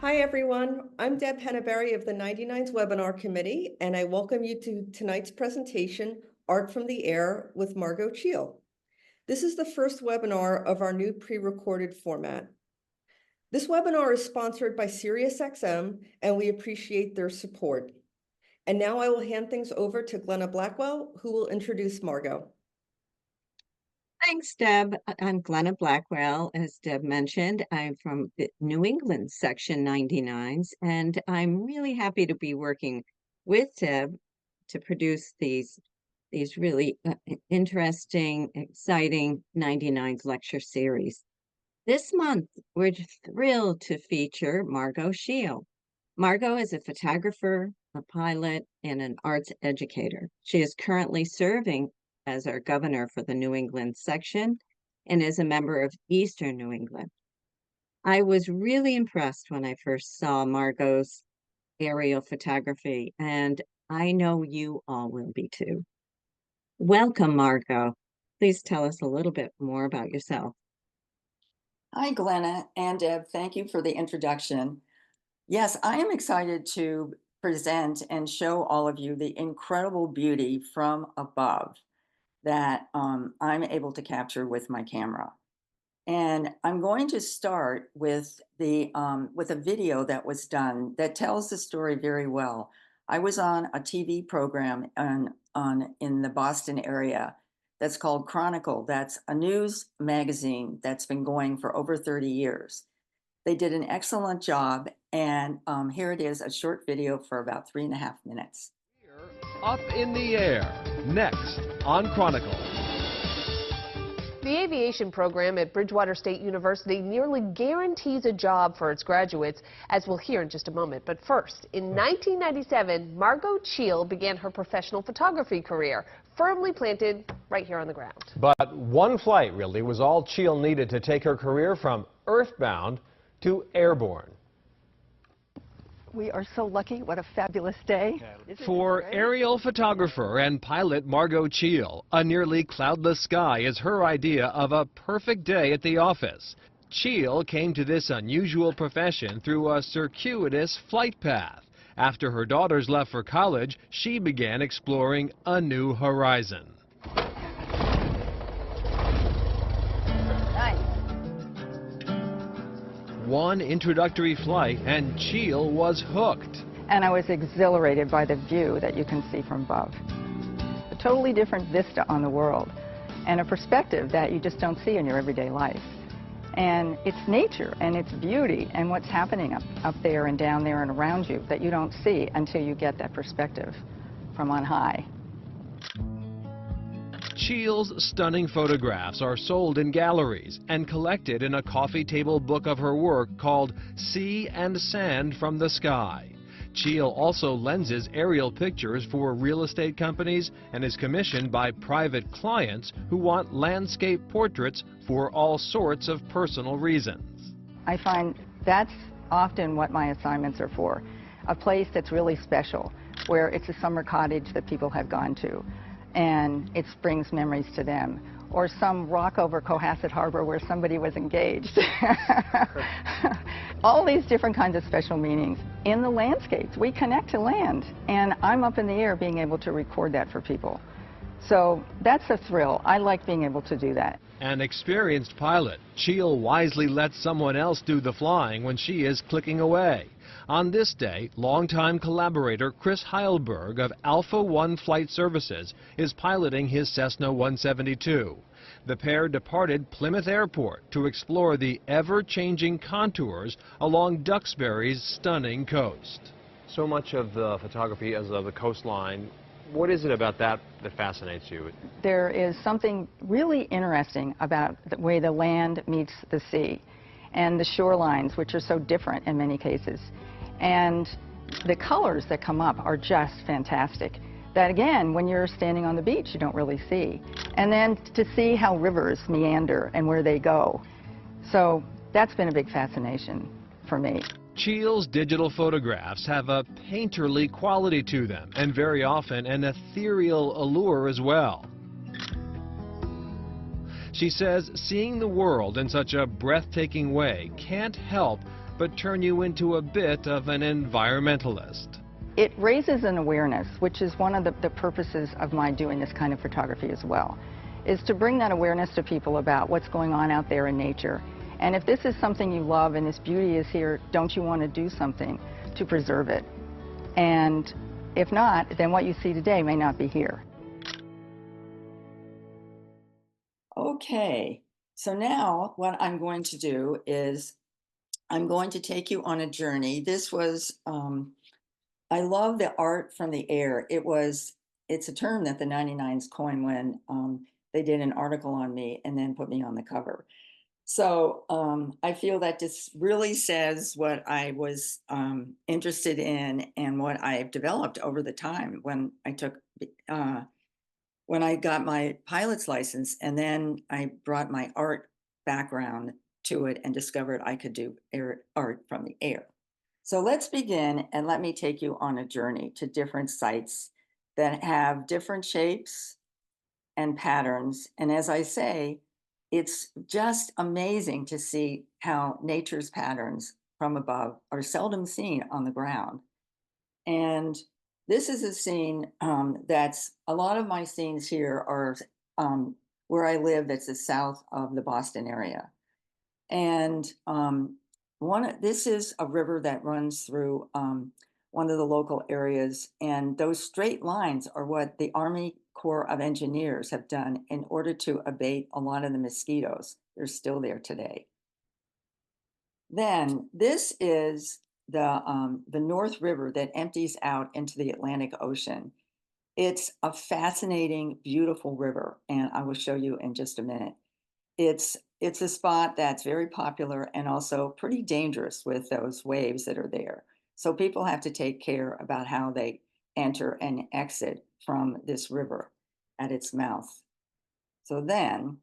Hi, everyone. I'm Deb Henneberry of the 99s Webinar Committee, and I welcome you to tonight's presentation, Art from the Air with Margot Cheel. This is the first webinar of our new pre-recorded format. This webinar is sponsored by SiriusXM, and we appreciate their support. And now I will hand things over to Glenna Blackwell, who will introduce Margot. Thanks, Deb. I'm Glenna Blackwell. As Deb mentioned, I'm from the New England Section 99s, and I'm really happy to be working with Deb to produce these really interesting, exciting 99s lecture series. This month, we're thrilled to feature Margot Cheel. Margot is a photographer, a pilot, and an arts educator. She is currently serving as our governor for the New England section and is a member of Eastern New England. I was really impressed when I first saw Margot's aerial photography, and I know you all will be too. Welcome, Margot. Please tell us a little bit more about yourself. Hi, Glenna and Deb. Thank you for the introduction. Yes, I am excited to present and show all of you the incredible beauty from above that I'm able to capture with my camera. And I'm going to start with a video that was done that tells the story very well. I was on a TV program in the Boston area that's called Chronicle. That's a news magazine that's been going for over 30 years. They did an excellent job, and here it is, a short video for about 3.5 minutes. Up in the air, next on Chronicle. The aviation program at Bridgewater State University nearly guarantees a job for its graduates, as we'll hear in just a moment. But first, in 1997, Margot Cheel began her professional photography career, firmly planted right here on the ground. But one flight really was all Cheel needed to take her career from earthbound to airborne. We are so lucky. What a fabulous day. For aerial photographer and pilot Margot Cheel, a nearly cloudless sky is her idea of a perfect day at the office. Cheel came to this unusual profession through a circuitous flight path. After her daughters left for college, she began exploring a new horizon. One introductory flight and Cheel was hooked. And I was exhilarated by the view that you can see from above. A totally different vista on the world and a perspective that you just don't see in your everyday life. And it's nature and it's beauty and what's happening up there and down there and around you that you don't see until you get that perspective from on high. Cheel's stunning photographs are sold in galleries and collected in a coffee table book of her work called Sea and Sand from the Sky. Cheel also lenses aerial pictures for real estate companies and is commissioned by private clients who want landscape portraits for all sorts of personal reasons. I find that's often what my assignments are for. A place that's really special, where it's a summer cottage that people have gone to, and it brings memories to them. Or some rock over Cohasset Harbor where somebody was engaged. All these different kinds of special meanings. In the landscapes, we connect to land, and I'm up in the air being able to record that for people. So that's a thrill. I like being able to do that. An experienced pilot, Cheel wisely lets someone else do the flying when she is clicking away. On this day, longtime collaborator Chris Heilberg of Alpha One Flight Services is piloting his Cessna 172. The pair departed Plymouth Airport to explore the ever-changing contours along Duxbury's stunning coast. So much of the photography is of the coastline. What is it about that fascinates you? There is something really interesting about the way the land meets the sea and the shorelines, which are so different in many cases. And the colors that come up are just fantastic. That, again, when you're standing on the beach, you don't really see. And then to see how rivers meander and where they go. So that's been a big fascination for me. Cheel's digital photographs have a painterly quality to them, and very often an ethereal allure as well. She says seeing the world in such a breathtaking way can't help but turn you into a bit of an environmentalist. It raises an awareness, which is one of the purposes of my doing this kind of photography as well, is to bring that awareness to people about what's going on out there in nature. And if this is something you love and this beauty is here, don't you want to do something to preserve it? And if not, then what you see today may not be here. Okay, so now what I'm going to do is I'm going to take you on a journey. This was, I love the art from the air. It's a term that the 99s coined when they did an article on me and then put me on the cover. So I feel that this really says what I was interested in and what I've developed over the time when I got my pilot's license, and then I brought my art background to it and discovered I could do art from the air. So let's begin, and let me take you on a journey to different sites that have different shapes and patterns. And as I say, it's just amazing to see how nature's patterns from above are seldom seen on the ground. And this is a scene that's, a lot of my scenes here are where I live, that's the south of the Boston area. And this is a river that runs through one of the local areas. And those straight lines are what the Army Corps of Engineers have done in order to abate a lot of the mosquitoes. They're still there today. Then this is the North River that empties out into the Atlantic Ocean. It's a fascinating, beautiful river, and I will show you in just a minute. It's a spot that's very popular and also pretty dangerous with those waves that are there. So people have to take care about how they enter and exit from this river at its mouth. So then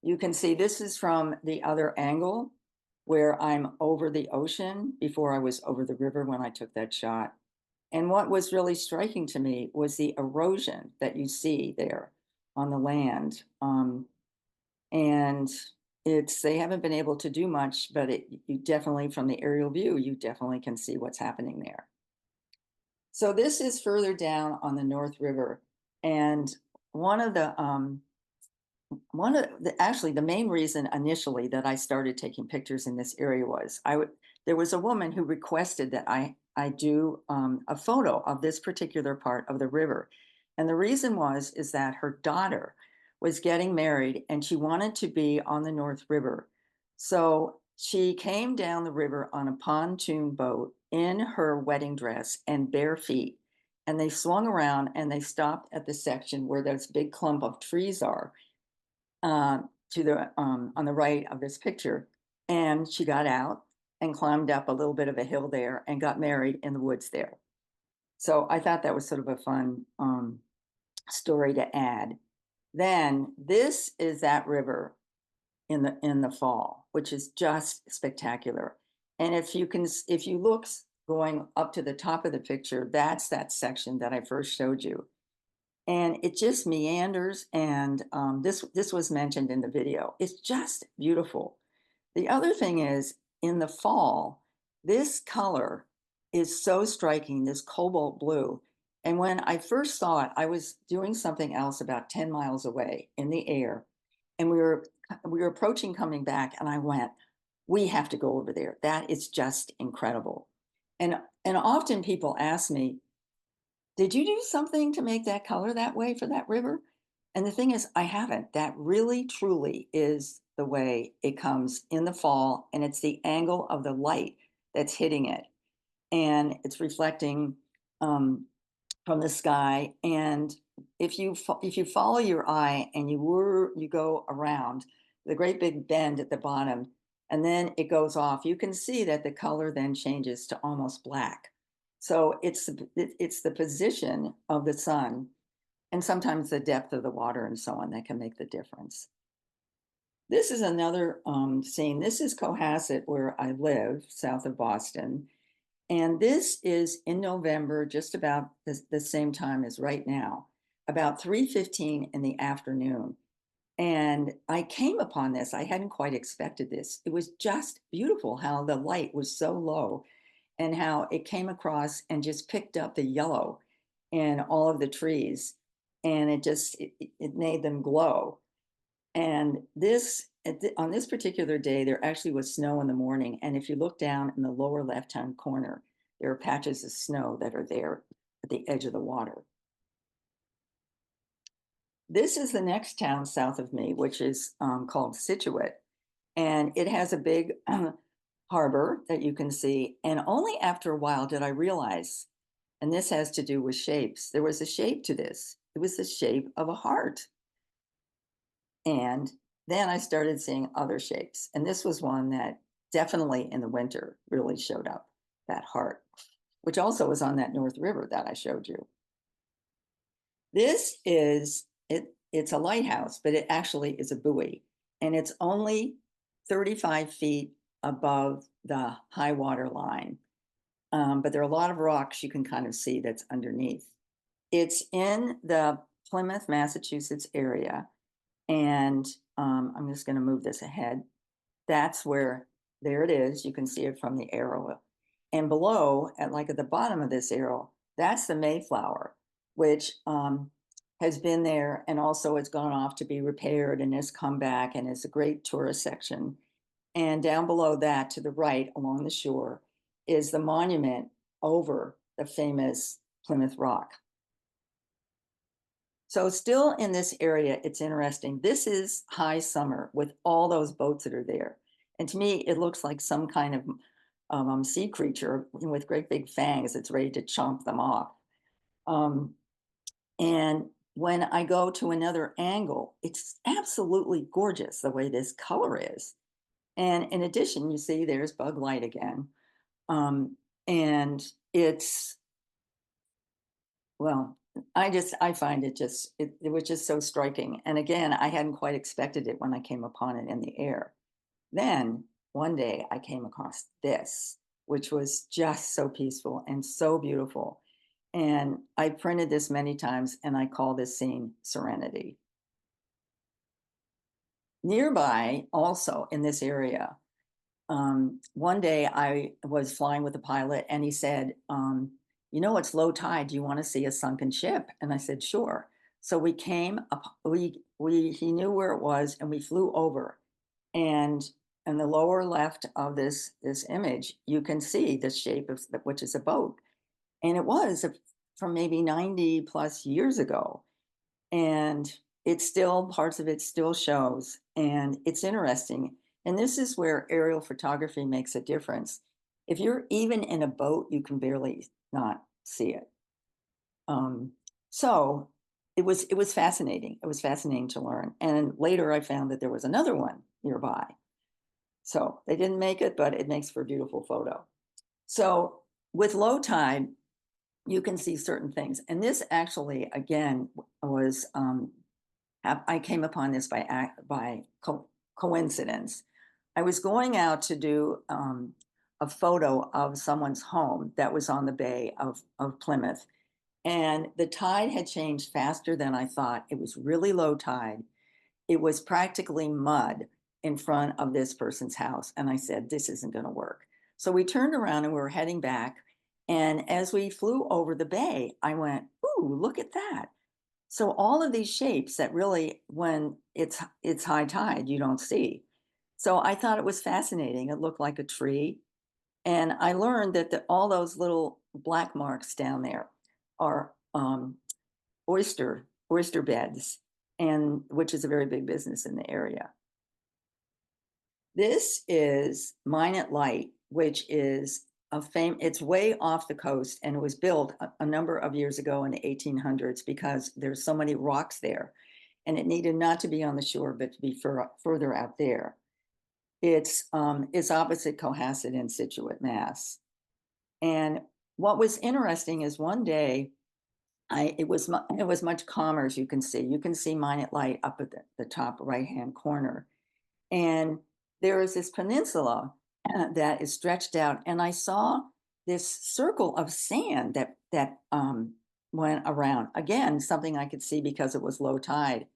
you can see this is from the other angle where I'm over the ocean before I was over the river when I took that shot. And what was really striking to me was the erosion that you see there on the land. And they haven't been able to do much, but you definitely, from the aerial view, you definitely can see what's happening there. So this is further down on the North River. And actually the main reason initially that I started taking pictures in this area was there was a woman who requested that I do a photo of this particular part of the river. And the reason is that her daughter was getting married and she wanted to be on the North River. So she came down the river on a pontoon boat in her wedding dress and bare feet. And they swung around and they stopped at the section where those big clump of trees are on the right of this picture. And she got out and climbed up a little bit of a hill there and got married in the woods there. So I thought that was sort of a fun story to add. Then this is that river in the fall, which is just spectacular. And if you look going up to the top of the picture, that's that section that I first showed you. And it just meanders, and this was mentioned in the video. It's just beautiful. The other thing is, in the fall, this color is so striking, this cobalt blue. And when I first saw it, I was doing something else about 10 miles away in the air, and we were approaching coming back, and I went, we have to go over there. That is just incredible. And often people ask me, did you do something to make that color that way for that river? And the thing is, I haven't. That really, truly is the way it comes in the fall, and it's the angle of the light that's hitting it. And it's reflecting from the sky. And if you follow your eye and you go around the great big bend at the bottom, and then it goes off, you can see that the color then changes to almost black. So it's the position of the sun and sometimes the depth of the water and so on that can make the difference. This is another scene. This is Cohasset, where I live, south of Boston. And this is in November, just about the same time as right now, about 3:15 in the afternoon. And I came upon this. I hadn't quite expected this. It was just beautiful how the light was so low and how it came across and just picked up the yellow in all of the trees. And it made them glow. And on this particular day, there actually was snow in the morning. And if you look down in the lower left-hand corner, there are patches of snow that are there at the edge of the water. This is the next town south of me, which is called Situate. And it has a big harbor that you can see. And only after a while did I realize, and this has to do with shapes, there was a shape to this. It was the shape of a heart. And then I started seeing other shapes. And this was one that definitely in the winter really showed up, that heart, which also was on that North River that I showed you. This is, it's a lighthouse, but it actually is a buoy. And it's only 35 feet above the high water line. But there are a lot of rocks you can kind of see that's underneath. It's in the Plymouth, Massachusetts area. And I'm just going to move this ahead. That's where, there it is. You can see it from the arrow. And below, at the bottom of this arrow, that's the Mayflower, which has been there and also has gone off to be repaired and has come back and is a great tourist section. And down below that, to the right along the shore, is the monument over the famous Plymouth Rock. So still in this area, it's interesting. This is high summer with all those boats that are there. And to me, it looks like some kind of sea creature with great big fangs that's ready to chomp them off. And when I go to another angle, it's absolutely gorgeous the way this color is. And in addition, you see there's bug light again. And it's, well, I find it was just so striking. And again, I hadn't quite expected it when I came upon it in the air. Then one day I came across this, which was just so peaceful and so beautiful. And I printed this many times and I call this scene Serenity. Nearby, also in this area, one day I was flying with a pilot and he said, you know, it's low tide. Do you want to see a sunken ship? And I said, sure. So we came up, he knew where it was and we flew over. And in the lower left of this image, you can see the shape of which is a boat. And it was from maybe 90 plus years ago. And it's still, parts of it still shows. And it's interesting. And this is where aerial photography makes a difference. If you're even in a boat, you can barely not see it. So it was fascinating. It was fascinating to learn. And later I found that there was another one nearby. So they didn't make it, but it makes for a beautiful photo. So with low tide, you can see certain things. And this actually, again, was, I came upon this by coincidence. I was going out to do a photo of someone's home that was on the bay of Plymouth. And the tide had changed faster than I thought. It was really low tide. It was practically mud in front of this person's house. And I said, this isn't going to work. So we turned around and we were heading back. And as we flew over the bay, I went, ooh, look at that. So all of these shapes that really, when it's high tide, you don't see. So I thought it was fascinating. It looked like a tree. And I learned that all those little black marks down there are oyster beds, and which is a very big business in the area. This is Mine at Light, which is it's way off the coast, and it was built a number of years ago in the 1800s because there's so many rocks there, and it needed not to be on the shore, but to be further out there. It's opposite Cohasset in Situate, Mass. And what was interesting is one day, it was much calmer, as you can see. You can see Mine at Light up at the top right-hand corner. And there is this peninsula that is stretched out. And I saw this circle of sand that went around. Again, something I could see because it was low tide.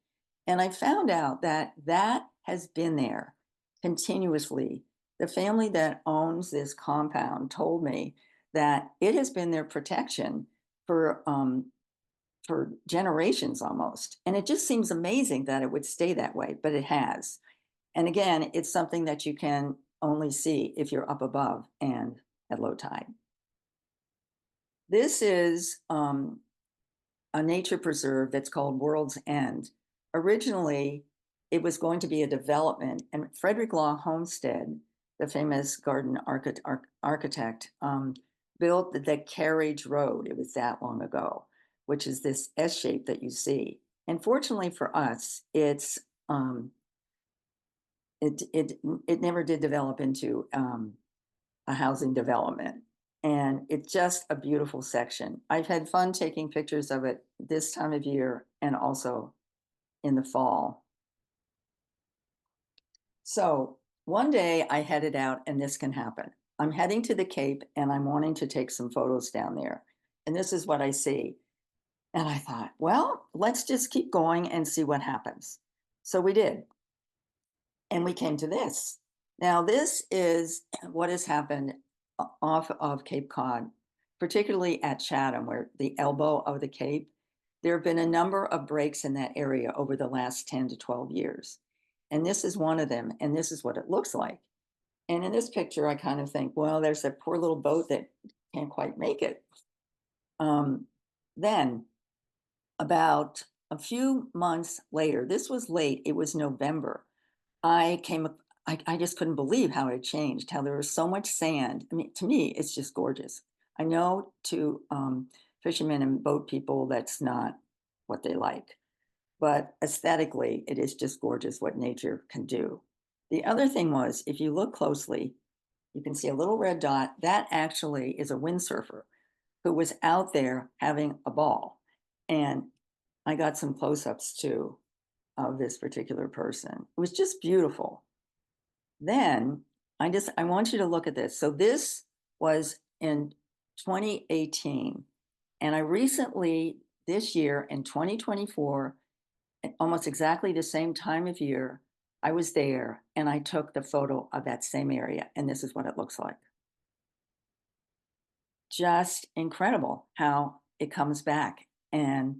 And I found out that that has been there continuously. The family that owns this compound told me that it has been their protection for generations almost. And it just seems amazing that it would stay that way, but it has. And again, it's something that you can only see if you're up above and at low tide. This is a nature preserve that's called World's End. Originally, it was going to be a development, and Frederick Law Homestead, the famous garden architect, built the Carriage Road. It was that long ago, which is this S shape that you see. And fortunately for us, it never did develop into a housing development. And it's just a beautiful section. I've had fun taking pictures of it this time of year and also in the fall. So one day I headed out, and this can happen. I'm heading to the Cape and I'm wanting to take some photos down there. And this is what I see. And I thought, well, let's just keep going and see what happens. So we did. And we came to this. Now, this is what has happened off of Cape Cod, particularly at Chatham, where the elbow of the Cape. There have been a number of breaks in that area over the last 10 to 12 years. And this is one of them, and this is what it looks like. And in this picture, I kind of think, well, there's that poor little boat that can't quite make it. Then, about a few months later, this was late, it was November, I just couldn't believe how it changed, how there was so much sand. I mean, to me, it's just gorgeous. I know to fishermen and boat people, that's not what they like. But aesthetically, it is just gorgeous what nature can do. The other thing was, if you look closely, you can see a little red dot. That actually is a windsurfer who was out there having a ball. And I got some close-ups too of this particular person. It was just beautiful. Then I want you to look at this. So this was in 2018. And I recently, this year in 2024, almost exactly the same time of year, I was there and I took the photo of that same area. And this is what it looks like. Just incredible how it comes back. And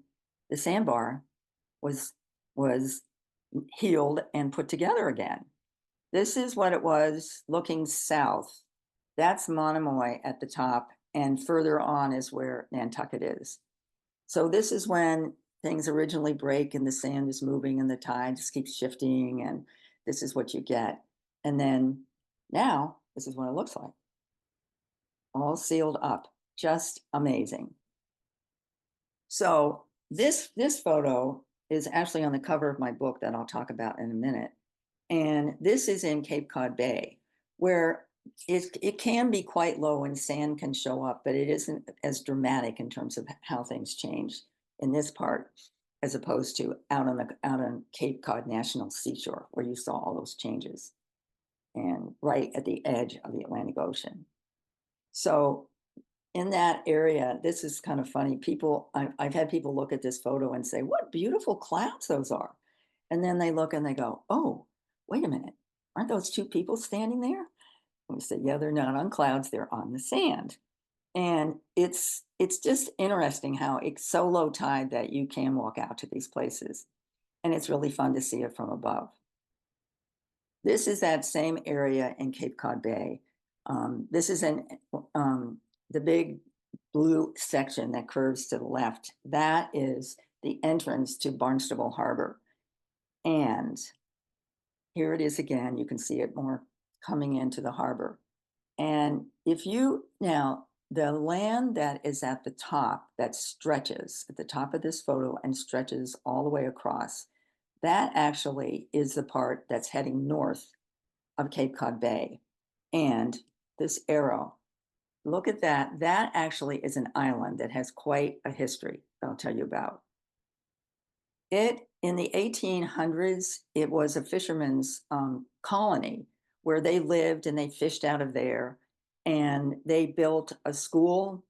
the sandbar was healed and put together again. This is what it was looking south. That's Monomoy at the top, and further on is where Nantucket is. So this is when things originally break and the sand is moving and the tide just keeps shifting, and this is what you get. And then now this is what it looks like. All sealed up, just amazing. So this photo is actually on the cover of my book that I'll talk about in a minute. And this is in Cape Cod Bay, where it can be quite low and sand can show up, but it isn't as dramatic in terms of how things change in this part, as opposed to out on Cape Cod National Seashore, where you saw all those changes, and right at the edge of the Atlantic Ocean. So in that area, this is kind of funny. I've had people look at this photo and say, what beautiful clouds those are. And then they look and they go, oh, wait a minute, aren't those two people standing there? And we said, yeah, they're not on clouds, they're on the sand. And it's just interesting how it's so low tide that you can walk out to these places. And it's really fun to see it from above. This is that same area in Cape Cod Bay. This is the big blue section that curves to the left. That is the entrance to Barnstable Harbor. And here it is again. You can see it more coming into the harbor. And now, the land that is at the top, that stretches at the top of this photo and stretches all the way across, that actually is the part that's heading north of Cape Cod Bay. And this arrow, look at that. That actually is an island that has quite a history that I'll tell you about. In the 1800s, it was a fisherman's colony where they lived and they fished out of there, and they built a school.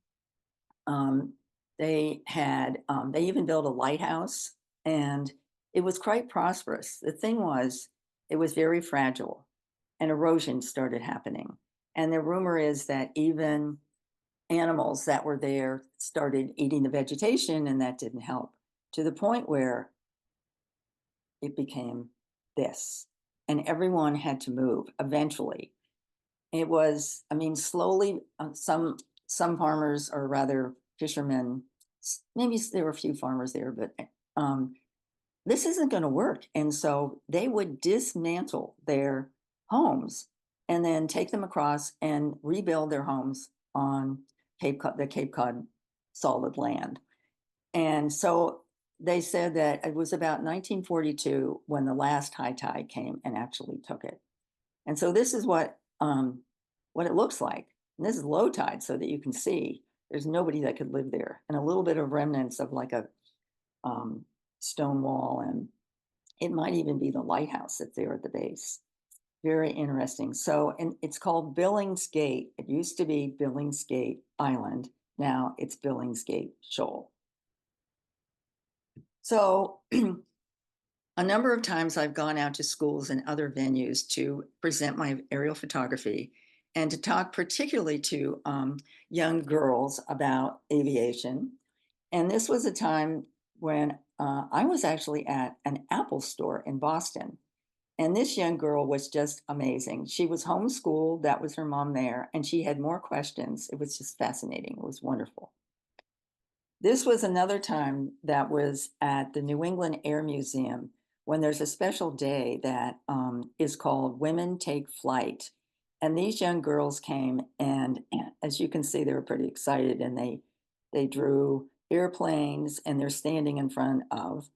They even built a lighthouse, and it was quite prosperous. The thing was, it was very fragile and erosion started happening. And the rumor is that even animals that were there started eating the vegetation, and that didn't help, to the point where it became this. And everyone had to move eventually. It was, I mean, slowly, some farmers, or rather fishermen, maybe there were a few farmers there, but this isn't going to work. And so they would dismantle their homes and then take them across and rebuild their homes on the Cape Cod solid land. And so they said that it was about 1942 when the last high tide came and actually took it. And so this is what it looks like. And this is low tide, so that you can see there's nobody that could live there, and a little bit of remnants of like a stone wall, and it might even be the lighthouse that's there at the base. Very interesting. So, and it's called Billings Gate. It used to be Billings Gate Island. Now it's Billings Gate Shoal. So a number of times I've gone out to schools and other venues to present my aerial photography and to talk particularly to young girls about aviation. And this was a time when I was actually at an Apple store in Boston. And this young girl was just amazing. She was homeschooled, that was her mom there, and she had more questions. It was just fascinating. It was wonderful. This was another time that was at the New England Air Museum, when there's a special day that is called Women Take Flight. And these young girls came, and as you can see, they were pretty excited, and they drew airplanes, and they're standing in front of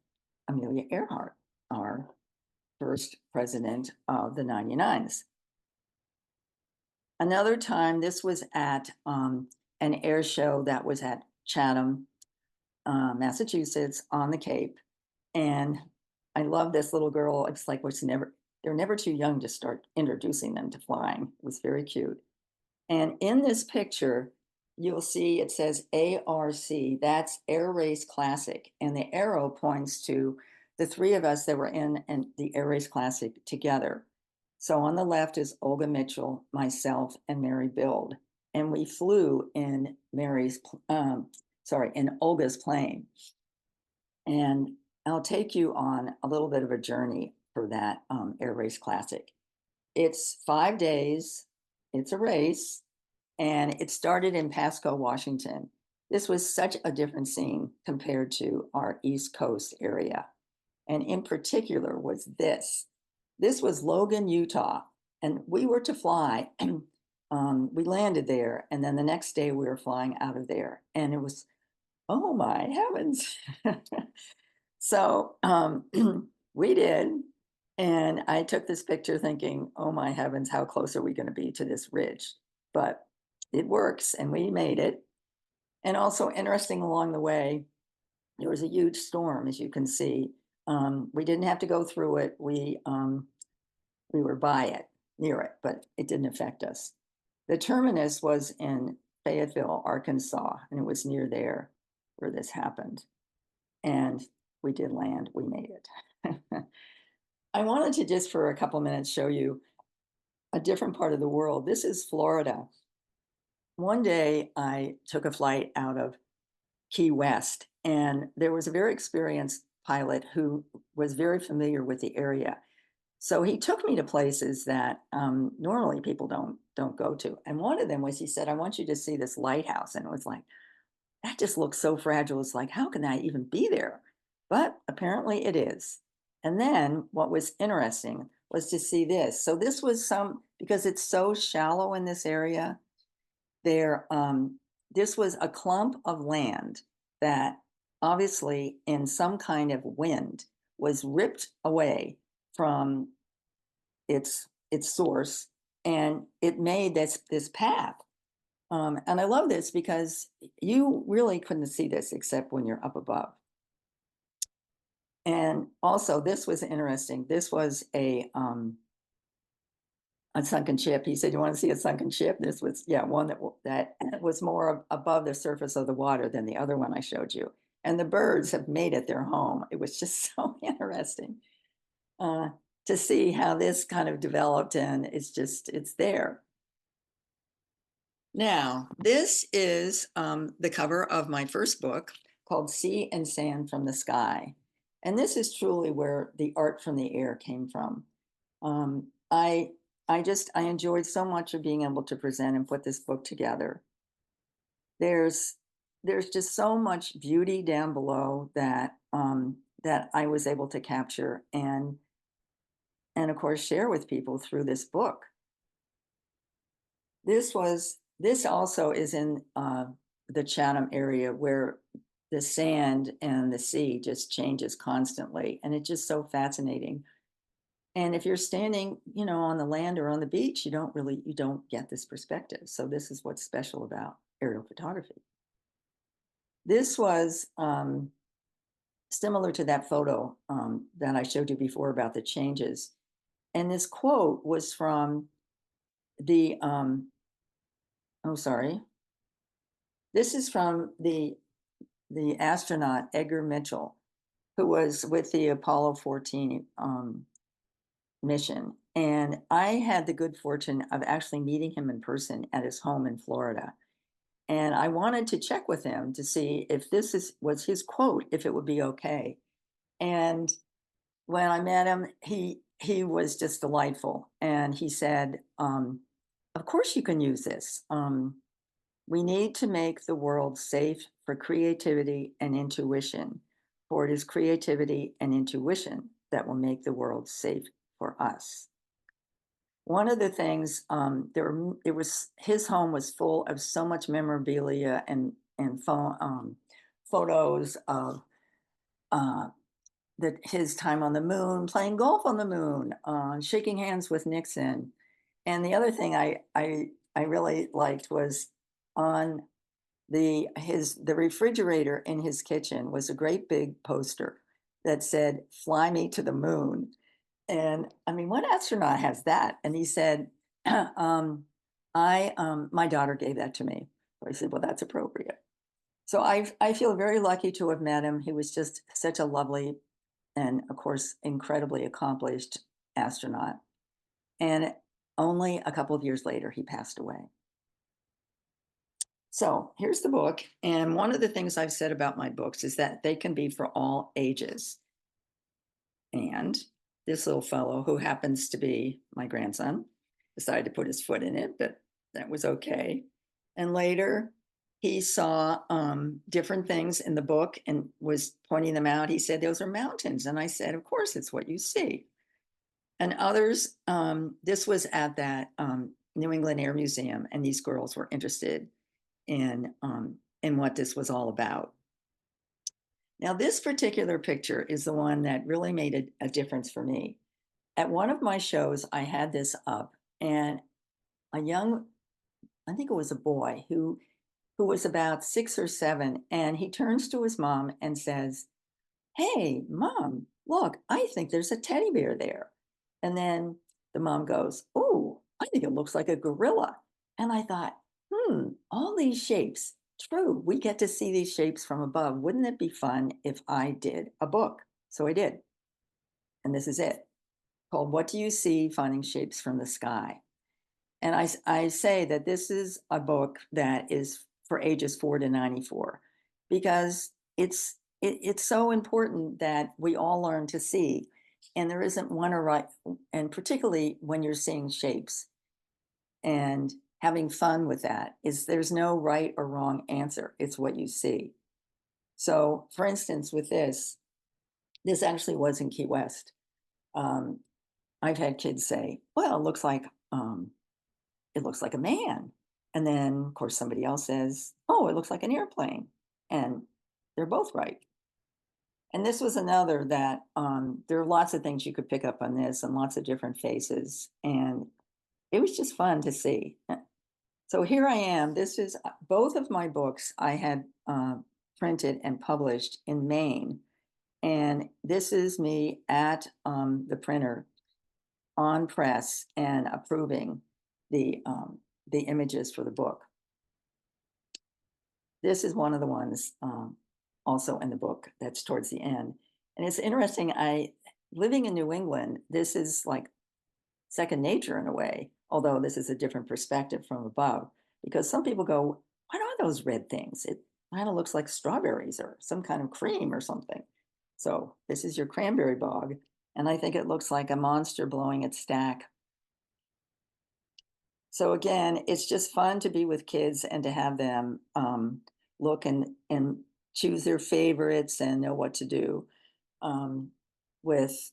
Amelia Earhart, our first president of the 99s. Another time, this was at an air show that was at Chatham, Massachusetts, on the Cape. And I love this little girl. It's like, they're never too young to start introducing them to flying. It was very cute. And in this picture, you'll see it says ARC, that's Air Race Classic. And the arrow points to the three of us that were in the Air Race Classic together. So on the left is Olga Mitchell, myself, and Mary Bild. And we flew in in Olga's plane. And I'll take you on a little bit of a journey for that Air Race Classic. It's 5 days, it's a race, and it started in Pasco, Washington. This was such a different scene compared to our East Coast area. And in particular was this. This was Logan, Utah, and we were to fly. We landed there, and then the next day we were flying out of there. And it was, oh my heavens. So we did. And I took this picture thinking, oh my heavens, how close are we going to be to this ridge? But it works, and we made it. And also interesting, along the way, there was a huge storm, as you can see. We didn't have to go through it. We were by it, near it, but it didn't affect us. The terminus was in Fayetteville, Arkansas, and it was near there where this happened. And we did land, we made it. I wanted to just for a couple minutes show you a different part of the world. This is Florida. One day I took a flight out of Key West, and there was a very experienced pilot who was very familiar with the area. So he took me to places that normally people don't go to. And one of them was, he said, I want you to see this lighthouse. And it was like, that just looks so fragile. It's like, how can that even be there? But apparently it is. And then what was interesting was to see this. So this was because it's so shallow in this area, this was a clump of land that obviously in some kind of wind was ripped away from its source, and it made this path. And I love this because you really couldn't see this except when you're up above. And also, this was interesting. This was a sunken ship. He said, "You want to see a sunken ship?" This was, yeah, one that was more above the surface of the water than the other one I showed you. and the birds have made it their home. It was just so interesting to see how this kind of developed, and it's there. Now, this is the cover of my first book called Sea and Sand from the Sky. And this is truly where the art from the air came from. I enjoyed so much of being able to present and put this book together. There's just so much beauty down below that that I was able to capture and of course share with people through this book. This also is in the Chatham area, where the sand and the sea just changes constantly, and it's just so fascinating. And if you're standing, you know, on the land or on the beach, you don't get this perspective. So this is what's special about aerial photography. This was similar to that photo that I showed you before about the changes. And this quote was from the, oh, sorry. This is from the astronaut Edgar Mitchell, who was with the Apollo 14 mission. And I had the good fortune of actually meeting him in person at his home in Florida. And I wanted to check with him to see if this was his quote, if it would be okay. And when I met him, he was just delightful. And he said, of course you can use this. We need to make the world safe for creativity and intuition, for it is creativity and intuition that will make the world safe for us. One of the things, his home was full of so much memorabilia and photos of his time on the moon, playing golf on the moon, shaking hands with Nixon. And the other thing I really liked was on the refrigerator in his kitchen was a great big poster that said, "Fly me to the moon." And I mean, what astronaut has that? And he said, my daughter gave that to me. So I said, well, that's appropriate. So I feel very lucky to have met him. He was just such a lovely and, of course, incredibly accomplished astronaut. And only a couple of years later, he passed away. So here's the book. And one of the things I've said about my books is that they can be for all ages. And this little fellow, who happens to be my grandson, decided to put his foot in it, but that was okay. And later he saw different things in the book and was pointing them out. He said, those are mountains. And I said, of course, it's what you see. And others, this was at that New England Air Museum, and these girls were interested in what this was all about. Now, this particular picture is the one that really made a difference for me. At one of my shows, I had this up, and I think it was a boy who was about 6 or 7, and he turns to his mom and says, "Hey, Mom, look, I think there's a teddy bear there." And then the mom goes, "Oh, I think it looks like a gorilla." And I thought, all these shapes. True, we get to see these shapes from above. Wouldn't it be fun if I did a book? So I did. And this is it, called What Do You See? Finding Shapes from the Sky. And I say that this is a book that is for ages 4 to 94, because it's so important that we all learn to see. And there isn't one or right, and particularly when you're seeing shapes and having fun with that, there's no right or wrong answer. It's what you see. So for instance, with this actually was in Key West. I've had kids say, well, it looks like a man. And then of course somebody else says, oh, it looks like an airplane. And they're both right. And this was another that there are lots of things you could pick up on this, and lots of different faces. And it was just fun to see. So here I am. This is both of my books I had printed and published in Maine. And this is me at the printer on press and approving the images for the book. This is one of the ones also in the book. That's towards the end. And it's interesting, living in New England, this is like second nature in a way, although this is a different perspective from above, because some people go, what are those red things? It kind of looks like strawberries or some kind of cream or something. So this is your cranberry bog, and I think it looks like a monster blowing its stack. So again, it's just fun to be with kids and to have them look and choose their favorites and know what to do um, with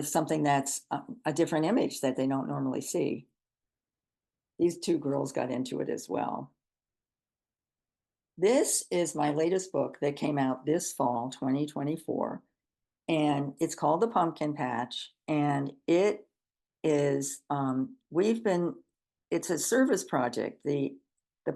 something that's a different image that they don't normally see. These two girls got into it as well. This is my latest book that came out this fall, 2024, and it's called The Pumpkin Patch, and it is, it's a service project. The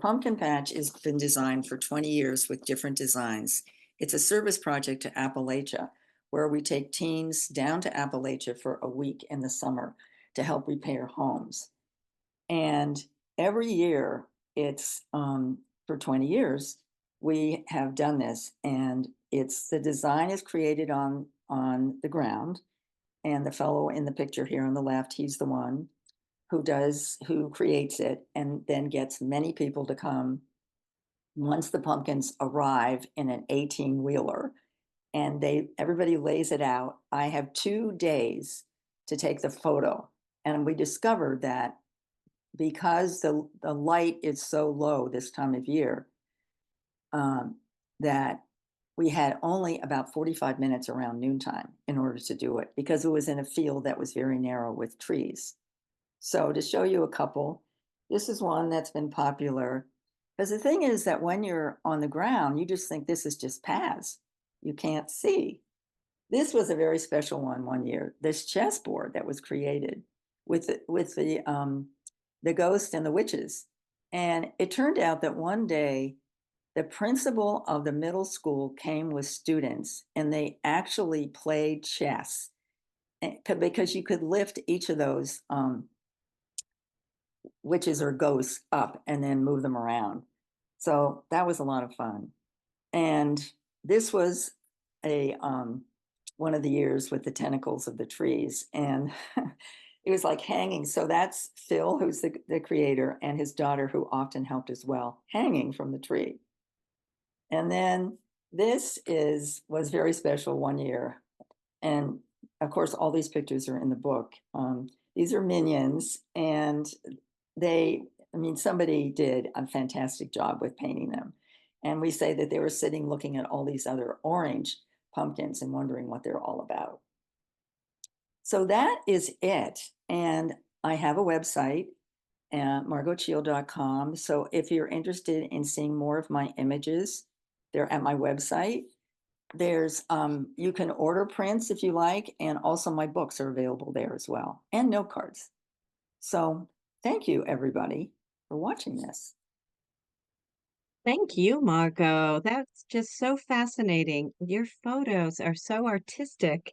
Pumpkin Patch has been designed for 20 years with different designs. It's a service project to Appalachia, where we take teens down to Appalachia for a week in the summer to help repair homes. And every year, it's for 20 years, we have done this, and the design is created on the ground. And the fellow in the picture here on the left, he's the one who creates it and then gets many people to come once the pumpkins arrive in an 18-wheeler, and everybody lays it out. I have 2 days to take the photo, and we discovered that because the light is so low this time of year, that we had only about 45 minutes around noontime in order to do it, because it was in a field that was very narrow with trees. So to show you a couple, this is one that's been popular, because the thing is that when you're on the ground, you just think this is just paths. You can't see. This was a very special one year, this chessboard that was created with the ghost and the witches. And it turned out that one day, the principal of the middle school came with students, and they actually played chess, because you could lift each of those witches or ghosts up and then move them around. So that was a lot of fun. And this was one of the years with the tentacles of the trees, and it was like hanging. So that's Phil, who's the creator, and his daughter, who often helped as well, hanging from the tree. And then this was very special one year. And of course, all these pictures are in the book. These are minions, and somebody did a fantastic job with painting them. And we say that they were sitting looking at all these other orange pumpkins and wondering what they're all about. So that is it. And I have a website, margotcheel.com. So if you're interested in seeing more of my images, they're at my website. There's you can order prints if you like, and also my books are available there as well, and note cards. So thank you, everybody, for watching this. Thank you, Margot. That's just so fascinating. Your photos are so artistic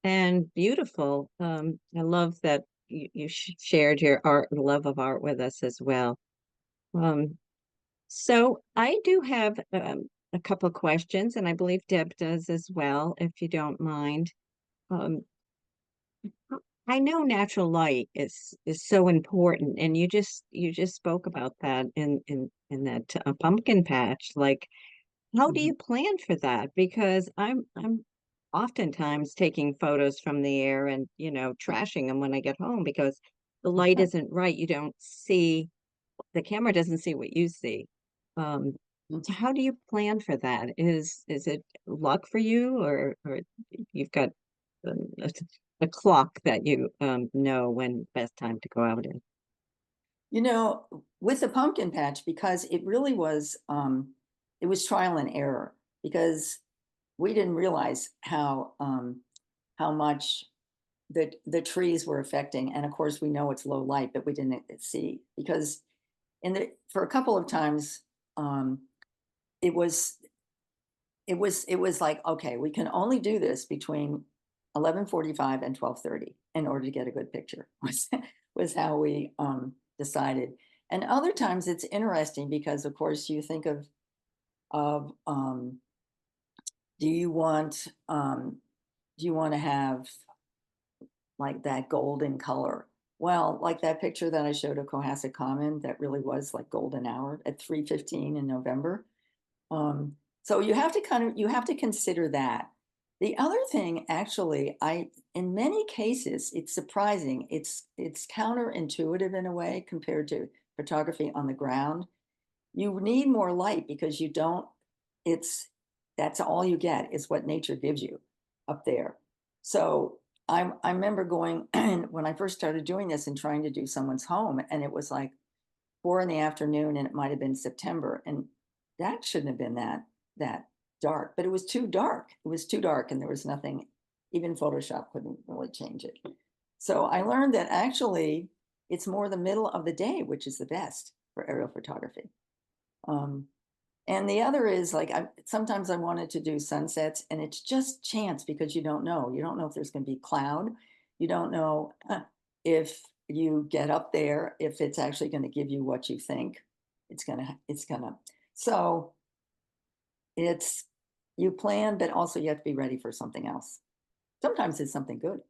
and beautiful. I love that you shared your art and love of art with us as well. So I do have a couple questions, and I believe Deb does as well, if you don't mind. Um, I know natural light is so important, and you just spoke about that in that pumpkin patch. Like, how do you plan for that? Because I'm oftentimes taking photos from the air and trashing them when I get home because the light isn't right. You don't see the camera doesn't see what you see. Um, so how do you plan for that? Is it luck for you, or you've got a clock that you know when best time to go out in? With the pumpkin patch, because it really was, it was trial and error, because we didn't realize how much the trees were affecting. And of course, we know it's low light, but we didn't see, because for a couple of times, it was like, okay, we can only do this between 11:45 and 12:30 in order to get a good picture, was how we decided. And other times it's interesting because, of course, you think of do you want to have like that golden color? Well, like that picture that I showed of Cohasset Common, that really was like golden hour at 3:15 in November. So you have to consider that. The other thing, actually, in many cases, it's surprising. It's counterintuitive in a way compared to photography on the ground. You need more light because you don't, that's all you get is what nature gives you up there. So I remember going when I first started doing this and trying to do someone's home, and it was like 4 in the afternoon, and it might have been September, and that shouldn't have been that dark, but it was too dark. It was too dark, and there was nothing, even Photoshop couldn't really change it. So I learned that actually it's more the middle of the day, which is the best for aerial photography. And the other is like, sometimes I wanted to do sunsets, and it's just chance because you don't know. You don't know if there's going to be cloud. You don't know if you get up there, if it's actually going to give you what you think it's gonna. So it's, you plan, but also you have to be ready for something else. Sometimes it's something good.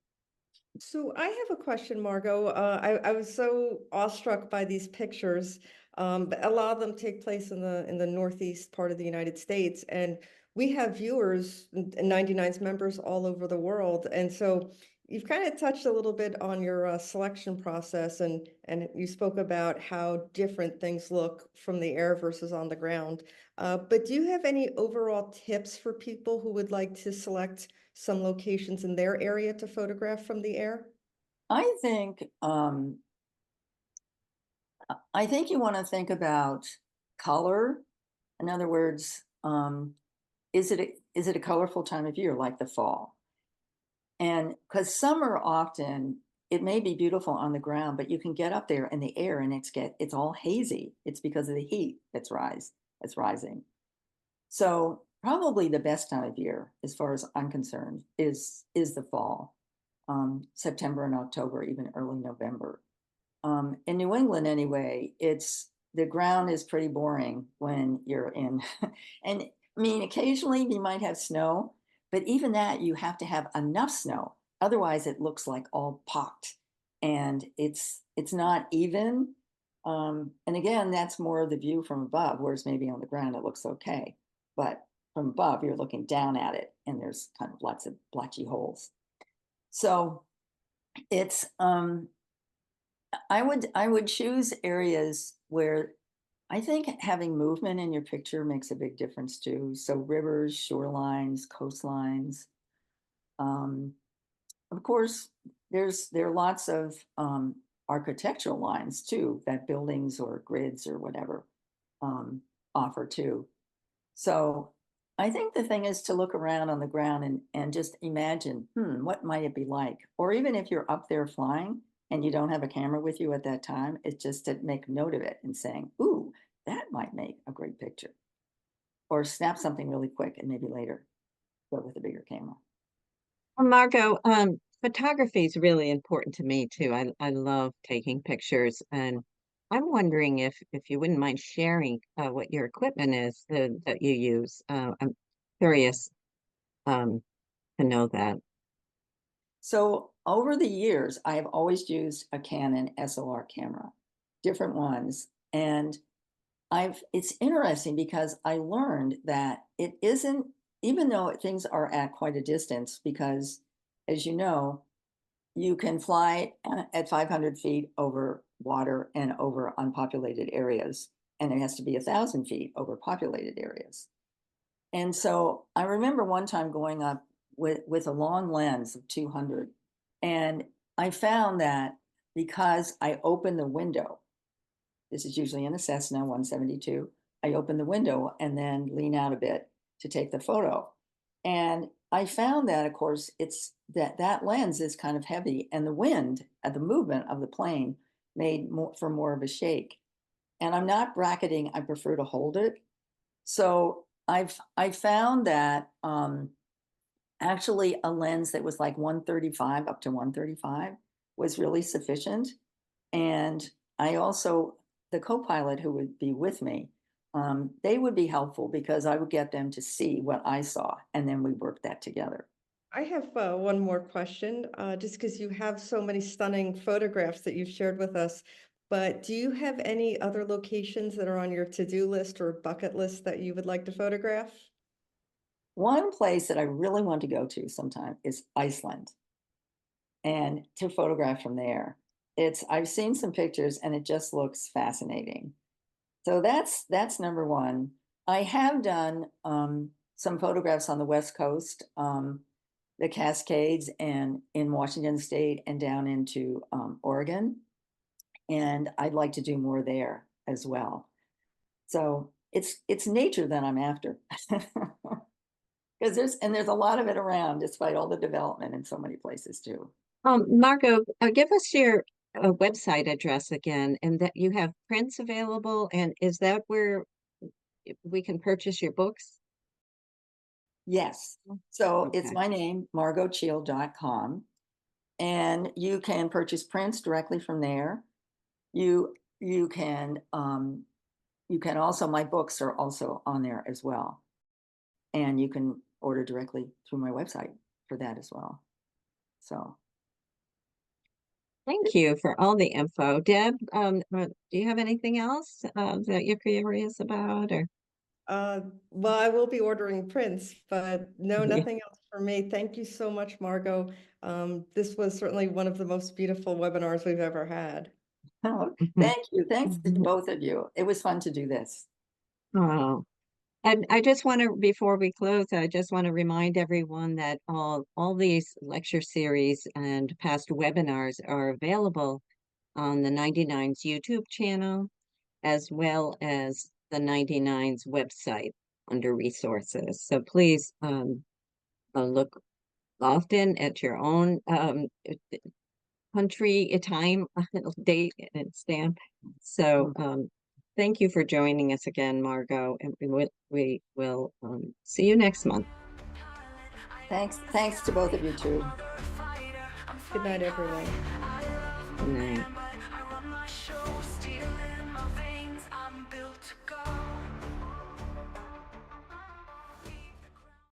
So I have a question, Margot. I was so awestruck by these pictures. But a lot of them take place in the northeast part of the United States, and we have viewers and 99's members all over the world. And so you've kind of touched a little bit on your selection process, and you spoke about how different things look from the air versus on the ground. But do you have any overall tips for people who would like to select some locations in their area to photograph from the air? I think you want to think about color. In other words, is it a colorful time of year like the fall? And because summer often, it may be beautiful on the ground, but you can get up there in the air and it's all hazy. It's because of the heat that's rising. So probably the best time of year, as far as I'm concerned, is the fall, September and October, even early November. In New England, anyway, the ground is pretty boring when you're in, and I mean, occasionally you might have snow, but even that you have to have enough snow. Otherwise, it looks like all pocked, and it's not even. And again, that's more of the view from above, whereas maybe on the ground it looks okay, but from above you're looking down at it, and there's kind of lots of blotchy holes. So it's I would choose areas where I think having movement in your picture makes a big difference too. So rivers, shorelines, coastlines. Of course, there are lots of architectural lines too that buildings or grids or whatever offer too. So I think the thing is to look around on the ground and just imagine, what might it be like? Or even if you're up there flying and you don't have a camera with you at that time, it's just to make note of it and saying, ooh, that might make a great picture. Or snap something really quick and maybe later go with a bigger camera. Well, Margot, photography is really important to me too. I love taking pictures, and I'm wondering if you wouldn't mind sharing what your equipment is that you use. I'm curious to know that. So over the years, I have always used a Canon SLR camera, different ones. And it's interesting because I learned that it isn't, even though things are at quite a distance, because as you know, you can fly at 500 feet over water and over unpopulated areas, and it has to be 1,000 feet over populated areas. And so I remember one time going up with a long lens of 200, and I found that because I opened the window, this is usually in a Cessna 172, I open the window and then lean out a bit to take the photo. And I found that, of course, it's that lens is kind of heavy, and the wind and the movement of the plane made more of a shake. And I'm not bracketing, I prefer to hold it. So I found that actually a lens that was like 135 up to 135 was really sufficient. And I also, the co-pilot who would be with me they would be helpful because I would get them to see what I saw, and then we work that together. I have one more question, just because you have so many stunning photographs that you've shared with us. But do you have any other locations that are on your to-do list or bucket list that you would like to photograph? One place that I really want to go to sometime is Iceland, and to photograph from there. I've seen some pictures and it just looks fascinating. So that's number one. I have done some photographs on the West Coast, the Cascades, and in Washington State and down into Oregon. And I'd like to do more there as well. So it's nature that I'm after. Because there's a lot of it around, despite all the development in so many places too. Margot, give us your website address again, and that you have prints available, and is that where we can purchase your books? Yes. So it's Okay. my name, margotcheel.com. And you can purchase prints directly from there. You you can also, my books are also on there as well. And you can order directly through my website for that as well. So Thank you for all the info. Deb, do you have anything else that you're curious about, or? Well, I will be ordering prints, but no, Yeah. nothing else for me. Thank you so much, Margot. This was certainly one of the most beautiful webinars we've ever had. thank you. Thanks to both of you. It was fun to do this. Oh, and I just want to, before we close, I just want to remind everyone that all these lecture series and past webinars are available on the 99's YouTube channel, as well as the 99's website under resources. So please look often at your own country, time, date, and stamp. So thank you for joining us again, Margot, and we will see you next month. Thanks to both of you too. Good night, everyone. Good night. I run my show, steel in my veins, I'm built to go.